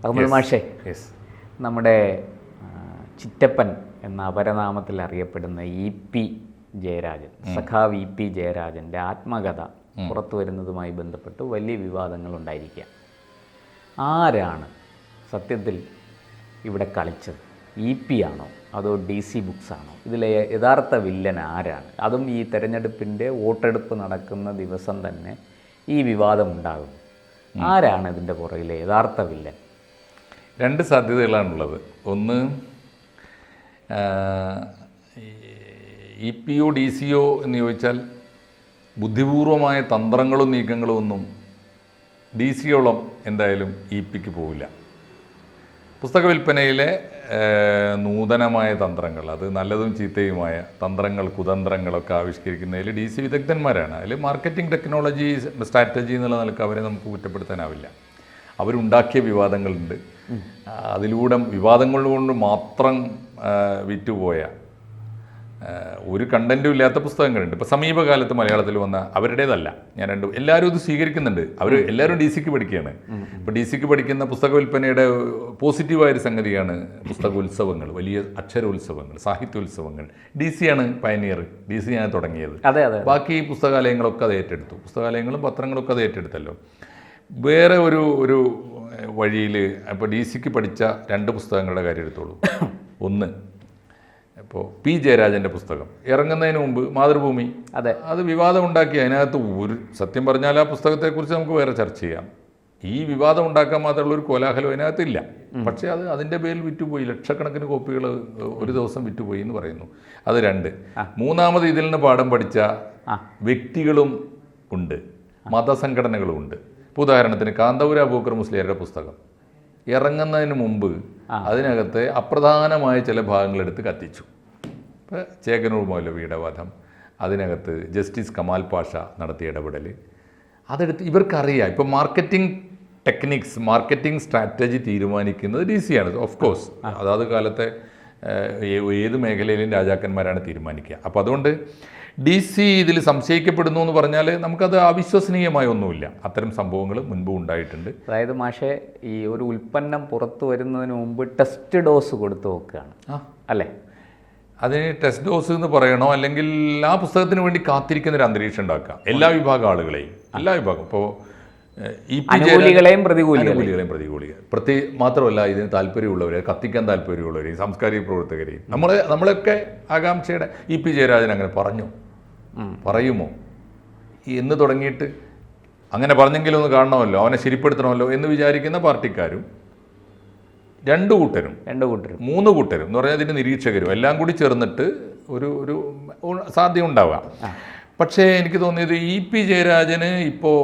അഹമ്മദ് മാഷേ, നമ്മുടെ ചിറ്റപ്പൻ എന്ന അപരനാമത്തിൽ അറിയപ്പെടുന്ന ഇ.പി. ജയരാജൻ, സഖാവ് ഇ.പി. ജയരാജൻ്റെ ആത്മകഥ പുറത്തു വരുന്നതുമായി ബന്ധപ്പെട്ട് വലിയ വിവാദങ്ങൾ ഉണ്ടായിരിക്കുക. ആരാണ് സത്യത്തിൽ ഇവിടെ കളിച്ചത്? ഇ.പി. ആണോ അതോ DC ബുക്സ് ആണോ? ഇതിലെ യഥാർത്ഥ വില്ലൻ ആരാണ്? അതും ഈ തെരഞ്ഞെടുപ്പിൻ്റെ വോട്ടെടുപ്പ് നടക്കുന്ന ദിവസം തന്നെ ഈ വിവാദം ഉണ്ടാകും. ആരാണ് ഇതിൻ്റെ പുറകിലെ യഥാർത്ഥ വില്ലൻ? രണ്ട് സാധ്യതകളാണുള്ളത്. ഒന്ന്, ഇ.പി.യോ DC-യോ എന്ന് ചോദിച്ചാൽ ബുദ്ധിപൂർവമായ തന്ത്രങ്ങളും നീക്കങ്ങളും ഒന്നും DC-യോളം എന്തായാലും ഇ.പി.ക്ക് പോവില്ല. പുസ്തക വിൽപ്പനയിലെ നൂതനമായ തന്ത്രങ്ങൾ, അത് നല്ലതും ചീത്തയുമായ തന്ത്രങ്ങൾ, കുതന്ത്രങ്ങളൊക്കെ ആവിഷ്കരിക്കുന്നതിൽ DC വിദഗ്ധന്മാരാണ്. അതിൽ മാർക്കറ്റിംഗ് ടെക്നോളജി, സ്ട്രാറ്റജി എന്നുള്ള നിലക്ക് അവരെ നമുക്ക് കുറ്റപ്പെടുത്താനാവില്ല. അവരുണ്ടാക്കിയ വിവാദങ്ങളുണ്ട്. അതിലൂടെ വിവാദങ്ങൾ കൊണ്ട് മാത്രം വിറ്റുപോയ ഒരു കണ്ടൻറ്റും ഇല്ലാത്ത പുസ്തകങ്ങളുണ്ട്. ഇപ്പോൾ സമീപകാലത്ത് മലയാളത്തിൽ വന്ന അവരുടേതല്ല, ഞാൻ എല്ലാവരും ഇത് സ്വീകരിക്കുന്നുണ്ട്. എല്ലാവരും DC-ക്ക് പഠിക്കുകയാണ്. ഇപ്പോൾ DC-ക്ക് പഠിക്കുന്ന പുസ്തക വിൽപ്പനയുടെ പോസിറ്റീവായൊരു സംഗതിയാണ് പുസ്തകോത്സവങ്ങൾ, വലിയ അക്ഷരോത്സവങ്ങൾ, സാഹിത്യോത്സവങ്ങൾ. DC-യാണ് പയനിയർ, DC-യാണ് തുടങ്ങിയത്. ബാക്കി പുസ്തകാലയങ്ങളൊക്കെ അത് ഏറ്റെടുത്തു. പുസ്തകാലയങ്ങളും പത്രങ്ങളൊക്കെ അത് ഏറ്റെടുത്തല്ലോ. വേറെ ഒരു വഴിയിൽ ഇപ്പോൾ DC-ക്ക് പഠിച്ച രണ്ട് പുസ്തകങ്ങളുടെ കാര്യം എടുത്തോളൂ. ഒന്ന്, ഇപ്പോൾ P. ജയരാജൻ്റെ പുസ്തകം ഇറങ്ങുന്നതിന് മുമ്പ് മാതൃഭൂമി അത് വിവാദം ഉണ്ടാക്കി. അതിനകത്ത് സത്യം പറഞ്ഞാൽ ആ പുസ്തകത്തെക്കുറിച്ച് നമുക്ക് വേറെ ചർച്ച ചെയ്യാം. ഈ വിവാദം ഉണ്ടാക്കാൻ മാത്രമുള്ള ഒരു കോലാഹലം അതിനകത്തില്ല. പക്ഷേ അതിൻ്റെ പേരിൽ വിറ്റുപോയി. ലക്ഷക്കണക്കിന് കോപ്പികൾ ഒരു ദിവസം വിറ്റുപോയി എന്ന് പറയുന്നു. അത് രണ്ട്. മൂന്നാമത് ഇതിൽ നിന്ന് പാഠം പഠിച്ച വ്യക്തികളും ഉണ്ട്, മതസംഘടനകളും ഉണ്ട്. ഇപ്പോൾ ഉദാഹരണത്തിന് കാന്തപുര അബൂബക്കർ മുസ്ലിയാരുടെ പുസ്തകം ഇറങ്ങുന്നതിന് മുമ്പ് അതിനകത്ത് അപ്രധാനമായ ചില ഭാഗങ്ങളെടുത്ത് കത്തിച്ചു. ഇപ്പോൾ ചേകനൂർ മൗലവിയുടെ വധം, അതിനകത്ത് ജസ്റ്റിസ് കമാൽ പാഷ നടത്തിയ ഇടപെടൽ, അതെടുത്ത് ഇവർക്കറിയാം. ഇപ്പോൾ മാർക്കറ്റിംഗ് ടെക്നിക്സ്, മാർക്കറ്റിംഗ് സ്ട്രാറ്റജി തീരുമാനിക്കുന്നത് DC-യാണ്. ഓഫ് കോഴ്സ് അതാത് കാലത്തെ ഏത് മേഖലയിലും രാജാക്കന്മാരാണ് തീരുമാനിക്കുക. അപ്പോൾ അതുകൊണ്ട് DC ഇതിൽ സംശയിക്കപ്പെടുന്നു എന്ന് പറഞ്ഞാൽ നമുക്കത് അവിശ്വസനീയമായ ഒന്നുമില്ല. അത്തരം സംഭവങ്ങൾ മുൻപ് ഉണ്ടായിട്ടുണ്ട്. അതായത് മാഷെ, ഈ ഒരു ഉൽപ്പന്നം പുറത്തു വരുന്നതിന് മുമ്പ് ടെസ്റ്റ് ഡോസ് കൊടുത്തു നോക്കുകയാണ് അല്ലേ? അതിന് ടെസ്റ്റ് ഡോസ് എന്ന് പറയണോ, അല്ലെങ്കിൽ ആ പുസ്തകത്തിന് വേണ്ടി കാത്തിരിക്കുന്ന ഒരു അന്തരീക്ഷം ഉണ്ടാക്കുക. എല്ലാ വിഭാഗം ആളുകളെയും, എല്ലാ വിഭാഗം, ഇപ്പോൾ അനുകൂലികളെയും പ്രതികൂലികളെയും മാത്രമല്ല, ഇതിന് താല്പര്യമുള്ളവരെ, കത്തിക്കാൻ താല്പര്യമുള്ളവരെയും, സാംസ്കാരിക പ്രവർത്തകരെയും, നമ്മളൊക്കെ ആകാംക്ഷയുടെ ഇ.പി. ജയരാജൻ അങ്ങനെ പറയുമോ എന്ന് തുടങ്ങിയിട്ട്, അങ്ങനെ പറഞ്ഞെങ്കിലും ഒന്ന് കാണണമല്ലോ, അവനെ ശരിപ്പെടുത്തണമല്ലോ എന്ന് വിചാരിക്കുന്ന പാർട്ടിക്കാരും, രണ്ട് കൂട്ടരും മൂന്ന് കൂട്ടരും എന്ന് പറഞ്ഞാൽ അതിൻ്റെ നിരീക്ഷകരും എല്ലാം കൂടി ചേർന്നിട്ട് ഒരു സാധ്യത ഉണ്ടാവുക. പക്ഷേ എനിക്ക് തോന്നിയത് ഇ.പി. ജയരാജന് ഇപ്പോൾ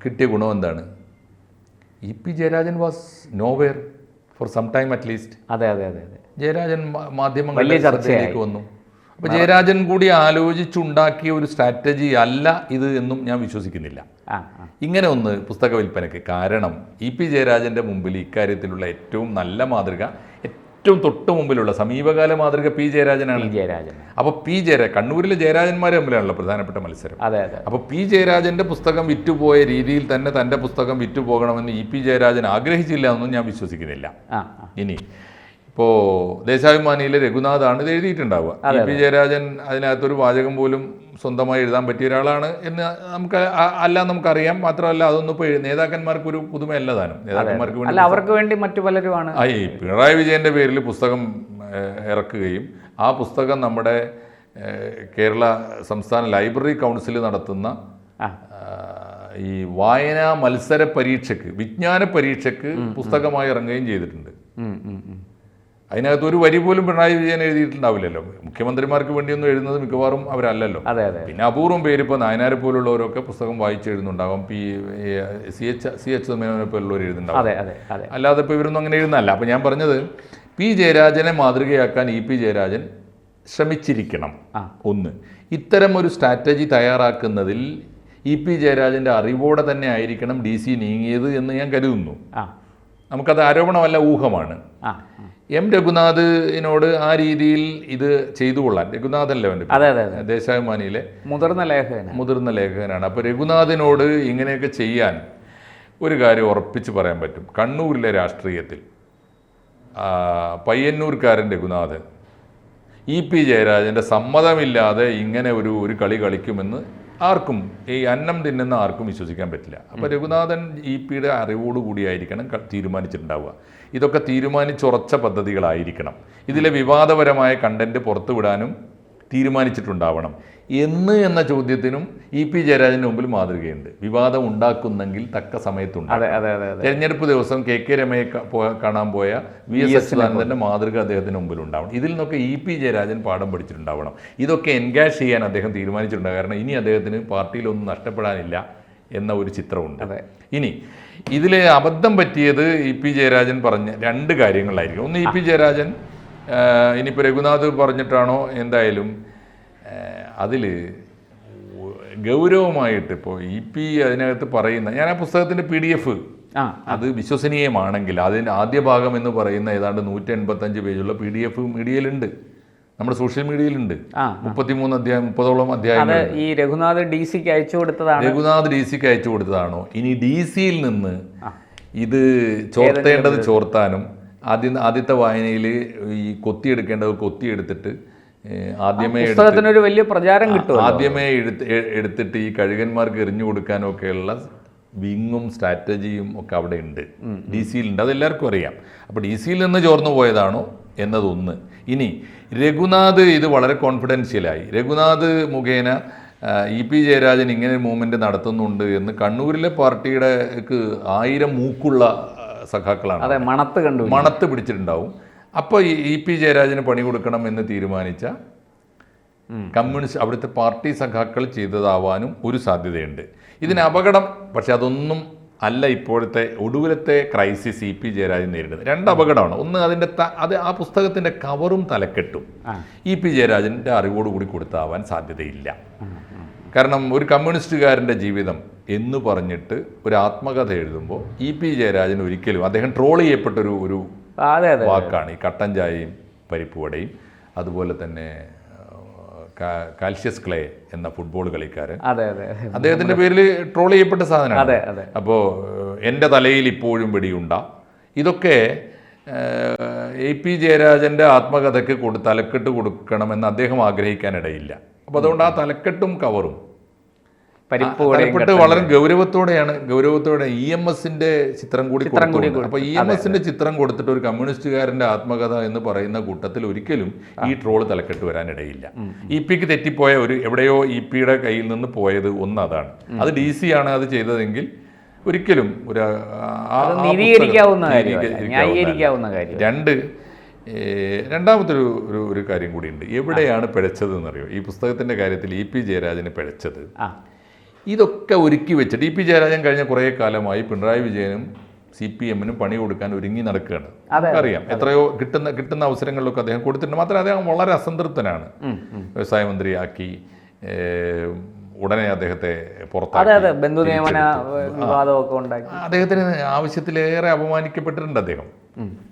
കിട്ടിയ ഗുണം എന്താണ്? E P. Jayarajan was nowhere for some time at least. അതെ. ജയരാജൻ മാധ്യമങ്ങളുടെ ചർച്ചയിലേക്ക് വന്നു. അപ്പോൾ ജയരാജൻ കൂടി ആലോചിച്ചുണ്ടാക്കിയ ഒരു സ്ട്രാറ്റജി അല്ല ഇത് എന്നും ഞാൻ വിശ്വസിക്കുന്നില്ല. ഇങ്ങനെ ഒന്ന് പുസ്തക വിൽപ്പനയ്ക്ക്. കാരണം ഇ.പി. ജയരാജൻ്റെ മുമ്പിൽ ഇക്കാര്യത്തിലുള്ള ഏറ്റവും നല്ല മാതൃക, ഏറ്റവും തൊട്ട് മുമ്പിലുള്ള സമീപകാല മാതൃക P. ജയരാജനാണ്. അപ്പോൾ കണ്ണൂരിലെ ജയരാജന്മാർ തമ്മിലാണല്ലോ പ്രധാനപ്പെട്ട മത്സരം. അപ്പോൾ P. ജയരാജൻ്റെ പുസ്തകം വിറ്റുപോയ രീതിയിൽ തന്നെ തൻ്റെ പുസ്തകം വിറ്റുപോകണമെന്ന് ഇ.പി. ജയരാജൻ ആഗ്രഹിച്ചില്ല എന്നൊന്നും ഞാൻ വിശ്വസിക്കുന്നില്ല. ഇനി ഇപ്പോൾ ദേശാഭിമാനിയിലെ രഘുനാഥാണ് ഇത് എഴുതിയിട്ടുണ്ടാവുക. ഇ.പി. ജയരാജൻ അതിനകത്തൊരു വാചകം പോലും സ്വന്തമായി എഴുതാൻ പറ്റിയ ഒരാളാണ് എന്ന് നമുക്കറിയാം. മാത്രമല്ല, അതൊന്നും ഇപ്പോൾ നേതാക്കന്മാർക്ക് ഒരു പുതുമയല്ല താനും. നേതാക്കന്മാർക്ക് വേണ്ടി, അവർക്ക് വേണ്ടി മറ്റു പലരുമാണ്. ഈ പിണറായി വിജയൻ്റെ പേരിൽ പുസ്തകം ഇറക്കുകയും ആ പുസ്തകം നമ്മുടെ കേരള സംസ്ഥാന ലൈബ്രറി കൗൺസിൽ നടത്തുന്ന ഈ വായനാ മത്സര പരീക്ഷയ്ക്ക്, വിജ്ഞാന പരീക്ഷയ്ക്ക് പുസ്തകമായി ഇറങ്ങുകയും ചെയ്തിട്ടുണ്ട്. അതിനകത്ത് ഒരു വരി പോലും പിണറായി വിജയൻ എഴുതിയിട്ടുണ്ടാവില്ലല്ലോ. മുഖ്യമന്ത്രിമാർക്ക് വേണ്ടിയൊന്നും എഴുതുന്നത് മിക്കവാറും അവരല്ലല്ലോ. പിന്നെ അപൂർവം പേര്, ഇപ്പോൾ നായനാരെ പോലുള്ളവരൊക്കെ പുസ്തകം വായിച്ച് എഴുതുന്നുണ്ടാവും. സി എച്ച് മേനോനെ പോലുള്ളവർ എഴുതുന്നുണ്ടാവും. അല്ലാതെ ഇപ്പോൾ ഇവരൊന്നും അങ്ങനെ എഴുതുന്നതല്ല. അപ്പോൾ ഞാൻ പറഞ്ഞത്, P. ജയരാജനെ മാതൃകയാക്കാൻ ഇ.പി. ജയരാജൻ ശ്രമിച്ചിരിക്കണം. ഒന്ന്, ഇത്തരം ഒരു സ്ട്രാറ്റജി തയ്യാറാക്കുന്നതിൽ ഇ.പി. ജയരാജൻ്റെ അറിവോടെ തന്നെ ആയിരിക്കണം DC നീങ്ങിയത് എന്ന് ഞാൻ കരുതുന്നു. നമുക്കത് ആരോപണമല്ല, ഊഹമാണ്. എം രഘുനാഥിനോട് ആ രീതിയിൽ ഇത് ചെയ്തു കൊള്ളാൻ, രഘുനാഥല്ലേ അവൻ്റെ ദേശാഭിമാനിയിലെ മുതിർന്ന ലേഖകനാണ്. അപ്പോൾ രഘുനാഥിനോട് ഇങ്ങനെയൊക്കെ ചെയ്യാൻ ഒരു കാര്യം ഉറപ്പിച്ച് പറയാൻ പറ്റും. കണ്ണൂരിലെ രാഷ്ട്രീയത്തിൽ പയ്യന്നൂർക്കാരൻ രഘുനാഥൻ EP ജയരാജൻ്റെ സമ്മതമില്ലാതെ ഇങ്ങനെ ഒരു കളി കളിക്കുമെന്ന് ആർക്കും, ഈ അന്നം തിന്നുന്ന ആർക്കും വിശ്വസിക്കാൻ പറ്റില്ല. അപ്പോൾ രഘുനാഥൻ EP-യുടെ അറിവോടുകൂടിയായിരിക്കണം തീരുമാനിച്ചിട്ടുണ്ടാവുക. ഇതൊക്കെ തീരുമാനിച്ചുറച്ച പദ്ധതികളായിരിക്കണം. ഇതിലെ വിവാദപരമായ കണ്ടന്റ് പുറത്തുവിടാനും തീരുമാനിച്ചിട്ടുണ്ടാവണം എന്ന ചോദ്യത്തിനും EP ജയരാജന് മുമ്പിൽ മാതൃകയുണ്ട്. വിവാദം ഉണ്ടാക്കുന്നെങ്കിൽ തക്ക സമയത്തുണ്ടാകും. തെരഞ്ഞെടുപ്പ് ദിവസം KK രമയെ കാണാൻ പോയ VS അച്യുതാനന്ദൻ്റെ മാതൃക അദ്ദേഹത്തിന് മുമ്പിൽ ഉണ്ടാവണം. ഇതിൽ നിന്നൊക്കെ EP ജയരാജൻ പാഠം പഠിച്ചിട്ടുണ്ടാവണം. ഇതൊക്കെ എൻഗാജ് ചെയ്യാൻ അദ്ദേഹം തീരുമാനിച്ചിട്ടുണ്ടാകും. കാരണം ഇനി അദ്ദേഹത്തിന് പാർട്ടിയിലൊന്നും നഷ്ടപ്പെടാനില്ല എന്ന ഒരു ചിത്രമുണ്ട്. ഇനി ഇതിലെ അബദ്ധം പറ്റിയത് EP ജയരാജൻ പറഞ്ഞ രണ്ട് കാര്യങ്ങളായിരിക്കും. ഒന്ന്, EP ജയരാജൻ ഇനിയിപ്പോൾ രഘുനാഥ് പറഞ്ഞിട്ടാണോ എന്തായാലും അതിൽ ഗൗരവമായിട്ട് ഇപ്പോൾ EP അതിനകത്ത് പറയുന്ന, ഞാൻ ആ പുസ്തകത്തിൻ്റെ PDF അത് വിശ്വസനീയമാണെങ്കിൽ അതിൻ്റെ ആദ്യ ഭാഗം എന്ന് പറയുന്ന ഏതാണ്ട് 185 പേജുള്ള PDF മീഡിയയിലുണ്ട്, നമ്മുടെ സോഷ്യൽ മീഡിയയിലുണ്ട്. 30ഓളം അധ്യായങ്ങൾ. ഈ രഘുനാഥ് DC-ക്ക് അയച്ചു കൊടുത്തതാണ്. രഘുനാഥ് DC-ക്ക് അയച്ചു കൊടുത്തതാണോ? ഇനി DC-യിൽ നിന്ന് ഇത് ചോർത്തേണ്ടത് ചോർത്താനും ആദ്യത്തെ വായനയിൽ ഈ കൊത്തിയെടുക്കേണ്ടത് കൊത്തിയെടുത്തിട്ട് ആദ്യമേ വലിയ പ്രചാരം കിട്ടും. ആദ്യമേ എടുത്തിട്ട് ഈ കഴുകന്മാർക്ക് എറിഞ്ഞു കൊടുക്കാനൊക്കെയുള്ള വിങ്ങും സ്ട്രാറ്റജിയും ഒക്കെ അവിടെ ഉണ്ട്, DC-യിലുണ്ട്. അതെല്ലാവർക്കും അറിയാം. അപ്പോൾ DC-യിൽ നിന്ന് ചോർന്നു പോയതാണോ എന്നതൊന്ന്. ഇനി രഘുനാഥ് ഇത് വളരെ കോൺഫിഡൻഷ്യലായി, രഘുനാഥ് മുഖേന EP ജയരാജൻ ഇങ്ങനെ മൂവ്മെൻറ്റ് നടത്തുന്നുണ്ട് എന്ന് കണ്ണൂരിലെ പാർട്ടിയുടെ 1000 മൂക്കുള്ള സഖാക്കളാണ് മണത്ത് പിടിച്ചിട്ടുണ്ടാവും. അപ്പോൾ EP ജയരാജന് പണി കൊടുക്കണം എന്ന് തീരുമാനിച്ച കമ്മ്യൂണിസ്റ്റ് അവിടുത്തെ പാർട്ടി സഖാക്കൾ ചെയ്തതാവാനും ഒരു സാധ്യതയുണ്ട്. ഇതിന് അപകടം, പക്ഷെ അതൊന്നും അല്ല ഇപ്പോഴത്തെ ഒടുവിലത്തെ ക്രൈസിസ് EP ജയരാജൻ നേരിടുന്നത്. രണ്ട് അപകടമാണ്. ഒന്ന്, അത് ആ പുസ്തകത്തിൻ്റെ കവറും തലക്കെട്ടും EP ജയരാജൻ്റെ അറിവോടുകൂടി കൊടുത്താവാൻ സാധ്യതയില്ല. കാരണം ഒരു കമ്മ്യൂണിസ്റ്റുകാരൻ്റെ ജീവിതം എന്ന് പറഞ്ഞിട്ട് ഒരു ആത്മകഥ എഴുതുമ്പോൾ EP ജയരാജൻ ഒരിക്കലും, അദ്ദേഹം ട്രോൾ ചെയ്യപ്പെട്ടൊരു വാക്കാണ് ഈ കട്ടൻ ചായയും പരിപ്പുവടയും. അതുപോലെ തന്നെ കാൽഷ്യസ് ക്ലേ എന്ന ഫുട്ബോൾ കളിക്കാരൻ, അദ്ദേഹത്തിൻ്റെ പേരിൽ ട്രോൾ ചെയ്യപ്പെട്ട സാധനമാണ്. അപ്പോൾ എൻ്റെ തലയിൽ ഇപ്പോഴും വെടിയുണ്ട, ഇതൊക്കെ EP ജയരാജൻ്റെ ആത്മകഥയ്ക്ക് തലക്കെട്ട് കൊടുക്കണമെന്ന് അദ്ദേഹം ആഗ്രഹിക്കാനിടയില്ല. അപ്പോൾ അതുകൊണ്ട് ആ തലക്കെട്ടും കവറും തലക്കെട്ട് വളരെ ഗൗരവത്തോടെ EMS-ന്റെ ചിത്രം കൂടി കൊടുത്തു. അപ്പോൾ EMS-ന്റെ ചിത്രം കൊടുത്തിട്ട് ഒരു കമ്മ്യൂണിസ്റ്റുകാരൻ്റെ ആത്മകഥ എന്ന് പറയുന്ന കൂട്ടത്തിൽ ഒരിക്കലും ഈ ട്രോള് തലക്കെട്ട് വരാനിടയില്ല. EP-ക്ക് തെറ്റിപ്പോയ എവിടെയോ EP-യുടെ കയ്യിൽ നിന്ന് പോയത് ഒന്ന് അതാണ്. അത് DC-ആണ് അത് ചെയ്തതെങ്കിൽ ഒരിക്കലും രണ്ടാമത്തെ ഒരു കാര്യം കൂടിയുണ്ട്. എവിടെയാണ് പിഴച്ചതെന്നറിയോ? ഈ പുസ്തകത്തിൻ്റെ കാര്യത്തിൽ EP ജയരാജന് പിഴച്ചത് ഇതൊക്കെ ഒരുക്കി വെച്ചിട്ട് EP ജയരാജൻ കഴിഞ്ഞ കുറേ കാലമായി പിണറായി വിജയനും CPM-നും പണി കൊടുക്കാൻ ഒരുങ്ങി നടക്കുകയാണ്. അറിയാം, എത്രയോ കിട്ടുന്ന അവസരങ്ങളിലൊക്കെ അദ്ദേഹം കൊടുത്തിട്ടുണ്ട്. മാത്രമല്ല അദ്ദേഹം വളരെ അസംതൃപ്തനാണ്. വ്യവസായ മന്ത്രിയാക്കി, ഉടനെ അദ്ദേഹത്തെ പുറത്താക്കി, അദ്ദേഹത്തിന് ആവശ്യത്തിലേറെ അപമാനിക്കപ്പെട്ടിട്ടുണ്ട് അദ്ദേഹം.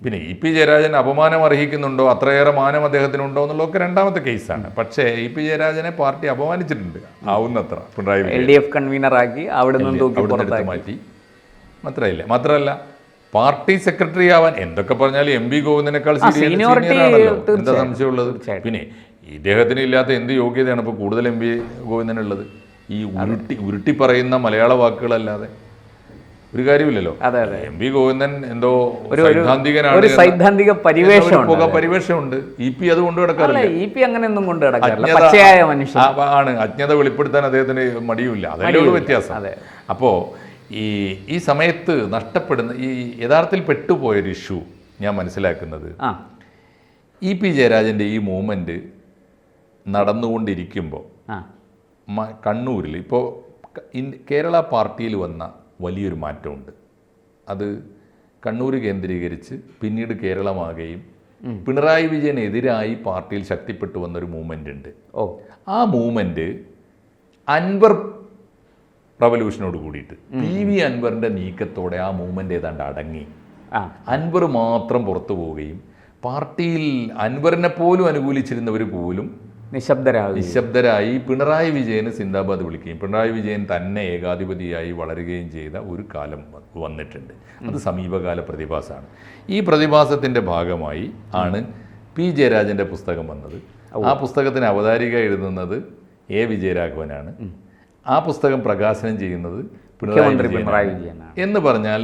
പിന്നെ EP ജയരാജൻ അപമാനം അർഹിക്കുന്നുണ്ടോ, അത്രയേറെ മാനം അദ്ദേഹത്തിനുണ്ടോ എന്നുള്ളതൊക്കെ രണ്ടാമത്തെ കേസാണ്. പക്ഷേ EP ജയരാജനെ പാർട്ടി അപമാനിച്ചിട്ടുണ്ട് ആവുന്നത്ര. പിണറായി LDF കൺവീനറാക്കി അവിടെ നിന്ന് മാറ്റി. മാത്രമല്ല പാർട്ടി സെക്രട്ടറി ആവാൻ എന്തൊക്കെ പറഞ്ഞാലും MV ഗോവിന്ദനേക്കാൾ സീനിയറാണല്ലോ, എന്താ സംശയമുള്ളത്? പിന്നെ ഇദ്ദേഹത്തിന് ഇല്ലാത്ത എന്ത് യോഗ്യതയാണ് ഇപ്പോൾ കൂടുതൽ MV ഗോവിന്ദനുള്ളത്? ഈ ഉരുട്ടി പറയുന്ന മലയാള വാക്കുകളല്ലാതെ ഒരു കാര്യമില്ലല്ലോ. MV ഗോവിന്ദൻ എന്തോ സൈദ്ധാന്തിക പരിവേഷമുണ്ട്. EP അത് കൊണ്ടു കിടക്കാറില്ല. ആണ്. അജ്ഞത വെളിപ്പെടുത്താൻ അദ്ദേഹത്തിന് മടിയുമില്ല. അതല്ലേ ഒരു വ്യത്യാസം. അപ്പോൾ ഈ സമയത്ത് നഷ്ടപ്പെടുന്ന ഈ യഥാർത്ഥത്തിൽ പെട്ടുപോയൊരു ഇഷ്യൂ ഞാൻ മനസ്സിലാക്കുന്നത്, EP ജയരാജൻ്റെ ഈ മൂവ്മെൻറ്റ് നടന്നുകൊണ്ടിരിക്കുമ്പോൾ കണ്ണൂരിൽ ഇപ്പോൾ കേരള പാർട്ടിയിൽ വന്ന വലിയൊരു മാറ്റമുണ്ട്. അത് കണ്ണൂർ കേന്ദ്രീകരിച്ച് പിന്നീട് കേരളമാകുകയും പിണറായി വിജയനെതിരായി പാർട്ടിയിൽ ശക്തിപ്പെട്ടു വന്നൊരു മൂവ്മെൻ്റ് ഉണ്ട്. ആ മൂവ്മെൻറ്റ് അൻവർ റവല്യൂഷനോട് കൂടിയിട്ട് PV അൻവറിൻ്റെ നീക്കത്തോടെ ആ മൂവ്മെൻ്റ് ഏതാണ്ട് അടങ്ങി. അൻവർ മാത്രം പുറത്തു പോവുകയും പാർട്ടിയിൽ അൻവറിനെ പോലും അനുകൂലിച്ചിരുന്നവർ പോലും നിശബ്ദരായി പിണറായി വിജയന് സിന്ദാബാദ് വിളിക്കുകയും പിണറായി വിജയൻ തന്നെ ഏകാധിപതിയായി വളരുകയും ചെയ്ത ഒരു കാലം വന്നിട്ടുണ്ട്. അത് സമീപകാല പ്രതിഭാസമാണ്. ഈ പ്രതിഭാസത്തിൻ്റെ ഭാഗമായി ആണ് പി ജയരാജൻ്റെ പുസ്തകം വന്നത്. ആ പുസ്തകത്തിന് അവതാരിക എഴുതുന്നത് എ വിജയരാഘവനാണ്. ആ പുസ്തകം പ്രകാശനം ചെയ്യുന്നത് പിണറായി വിജയനാണ്. എന്ന് പറഞ്ഞാൽ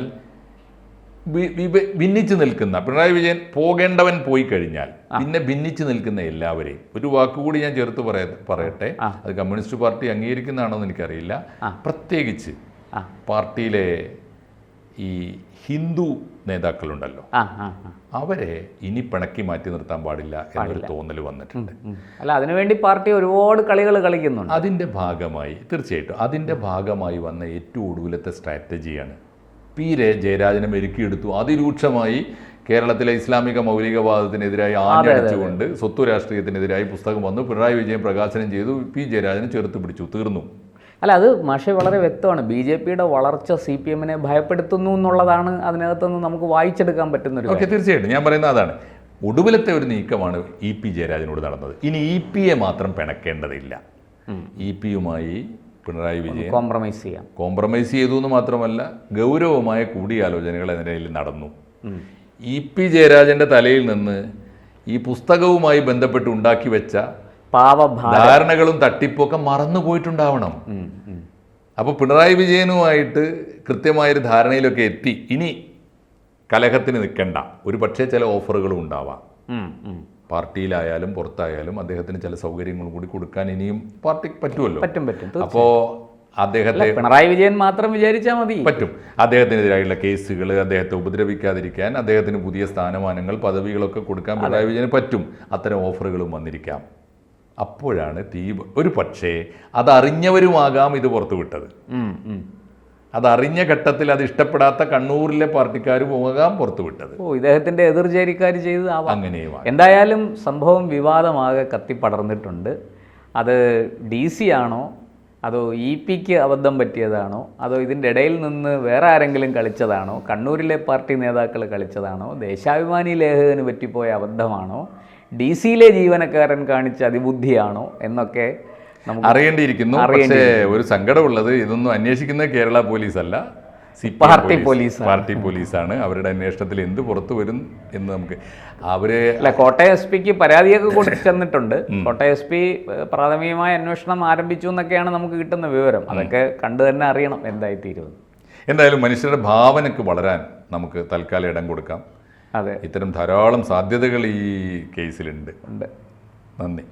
ഭിന്നിച്ചു നിൽക്കുന്ന പിണറായി വിജയൻ പോകേണ്ടവൻ പോയി കഴിഞ്ഞാൽ പിന്നെ ഭിന്നിച്ചു നിൽക്കുന്ന എല്ലാവരെയും ഒരു വാക്കുകൂടി ഞാൻ ചേർത്ത് പറയട്ടെ, അത് കമ്മ്യൂണിസ്റ്റ് പാർട്ടി അംഗീകരിക്കുന്നതാണോ എന്ന് എനിക്കറിയില്ല. പ്രത്യേകിച്ച് പാർട്ടിയിലെ ഈ ഹിന്ദു നേതാക്കളുണ്ടല്ലോ, അവരെ ഇനി പിണക്കി മാറ്റി നിർത്താൻ പാടില്ല എന്നൊരു തോന്നൽ വന്നിട്ടുണ്ട്. അല്ല, അതിനുവേണ്ടി പാർട്ടി ഒരുപാട് കളികൾ കളിക്കുന്നുണ്ട്. അതിൻ്റെ ഭാഗമായി തീർച്ചയായിട്ടും അതിൻ്റെ ഭാഗമായി വന്ന ഏറ്റവും ഒടുവിലത്തെ സ്ട്രാറ്റജിയാണ് പി ജയരാജനെ മെരുക്കിയെടുത്തു. അതിരൂക്ഷമായി കേരളത്തിലെ ഇസ്ലാമിക മൗലികവാദത്തിനെതിരായി ആഞ്ഞടിച്ചുകൊണ്ട് സ്വത്തു രാഷ്ട്രീയത്തിനെതിരായി പുസ്തകം വന്നു. പിണറായി വിജയൻ പ്രകാശനം ചെയ്തു. പി ജയരാജനെ ചേർത്ത് പിടിച്ചു. തീർന്നു. അല്ല, അത് മാഷെ വളരെ വ്യക്തമാണ്. BJPയുടെ വളർച്ച CPM-നെ ഭയപ്പെടുത്തുന്നു എന്നുള്ളതാണ് അതിനകത്തുനിന്ന് നമുക്ക് വായിച്ചെടുക്കാൻ പറ്റുന്നൊരു. ഓക്കെ, തീർച്ചയായിട്ടും ഞാൻ പറയുന്നത് അതാണ്. ഒടുവിലത്തെ ഒരു നീക്കമാണ് EP ജയരാജനോട് നടന്നത്. ഇനി EP-യെ മാത്രം പിണക്കേണ്ടതില്ല. EP-യുമായി പിണറായി വിജയൻ കോംപ്രമൈസ് ചെയ്തു എന്ന് മാത്രമല്ല, ഗൗരവമായ കൂടിയാലോചനകൾ അതിനിടയിൽ നടന്നു. EP ജയരാജൻ്റെ തലയിൽ നിന്ന് ഈ പുസ്തകവുമായി ബന്ധപ്പെട്ട് ഉണ്ടാക്കി വെച്ച ധാരണകളും തട്ടിപ്പൊക്കെ മറന്നുപോയിട്ടുണ്ടാവണം. അപ്പോൾ പിണറായി വിജയനുമായിട്ട് കൃത്യമായൊരു ധാരണയിലൊക്കെ എത്തി. ഇനി കലഹത്തിന് നിൽക്കണ്ട. ഒരു പക്ഷേ ചില ഓഫറുകളും ഉണ്ടാവാം. പാർട്ടിയിലായാലും പുറത്തായാലും അദ്ദേഹത്തിന് ചില സൗകര്യങ്ങളും കൂടി കൊടുക്കാൻ ഇനിയും പാർട്ടിക്ക് പറ്റുമല്ലോ. അപ്പോൾ അദ്ദേഹത്തെ പിണറായി വിജയൻ മാത്രം വിചാരിച്ചാൽ മതി. പറ്റും. അദ്ദേഹത്തിനെതിരായുള്ള കേസുകൾ, അദ്ദേഹത്തെ ഉപദ്രവിക്കാതിരിക്കാൻ, അദ്ദേഹത്തിന് പുതിയ സ്ഥാനമാനങ്ങൾ, പദവികളൊക്കെ കൊടുക്കാൻ പിണറായി വിജയന് പറ്റും. അത്തരം ഓഫറുകളും വന്നിരിക്കാം. അപ്പോഴാണ് ഒരു പക്ഷേ അതറിഞ്ഞവരുമാകാം ഇത് പുറത്തുവിട്ടത്. അതറിഞ്ഞ ഘട്ടത്തിൽ അത് ഇഷ്ടപ്പെടാത്ത കണ്ണൂരിലെ പാർട്ടിക്കാരും പോകാം പുറത്തുവിട്ടത്. ഇദ്ദേഹത്തിന്റെ എതിർചേരിക്കാർ ചെയ്ത് അങ്ങനെയും. എന്തായാലും സംഭവം വിവാദമാകെ കത്തിപ്പടർന്നിട്ടുണ്ട്. അത് DC ആണോ, അതോ EP-ക്ക് അബദ്ധം പറ്റിയതാണോ, അതോ ഇതിൻ്റെ ഇടയിൽ നിന്ന് വേറെ ആരെങ്കിലും കളിച്ചതാണോ, കണ്ണൂരിലെ പാർട്ടി നേതാക്കൾ കളിച്ചതാണോ, ദേശാഭിമാനി ലേഖകന് പറ്റിപ്പോയ അബദ്ധമാണോ, DC-ലെ ജീവനക്കാരൻ കാണിച്ച അതിബുദ്ധിയാണോ എന്നൊക്കെ അറിയേണ്ടിയിരിക്കുന്നു. പക്ഷേ ഒരു സങ്കടമുള്ളത്, ഇതൊന്നും അന്വേഷിക്കുന്നത് കേരള പോലീസല്ല, പാർട്ടി പോലീസാണ്. അവരുടെ അന്വേഷണത്തിൽ എന്ത് പുറത്തു വരും എന്ന് നമുക്ക് കോട്ടയം SP-ക്ക് പരാതിയൊക്കെ കൊടുത്തിട്ടുണ്ട്. കോട്ടയം SP പ്രാഥമികമായ അന്വേഷണം ആരംഭിച്ചു എന്നൊക്കെയാണ് നമുക്ക് കിട്ടുന്ന വിവരം. അതൊക്കെ കണ്ടു തന്നെ അറിയണം എന്തായിത്തീരുമെന്ന്. എന്തായാലും മനുഷ്യരുടെ ഭാവനയ്ക്ക് വളരാൻ നമുക്ക് തൽക്കാലം ഇടം കൊടുക്കാം. അതെ, ഇത്തരം ധാരാളം സാധ്യതകൾ ഈ കേസിലുണ്ട്. നന്ദി.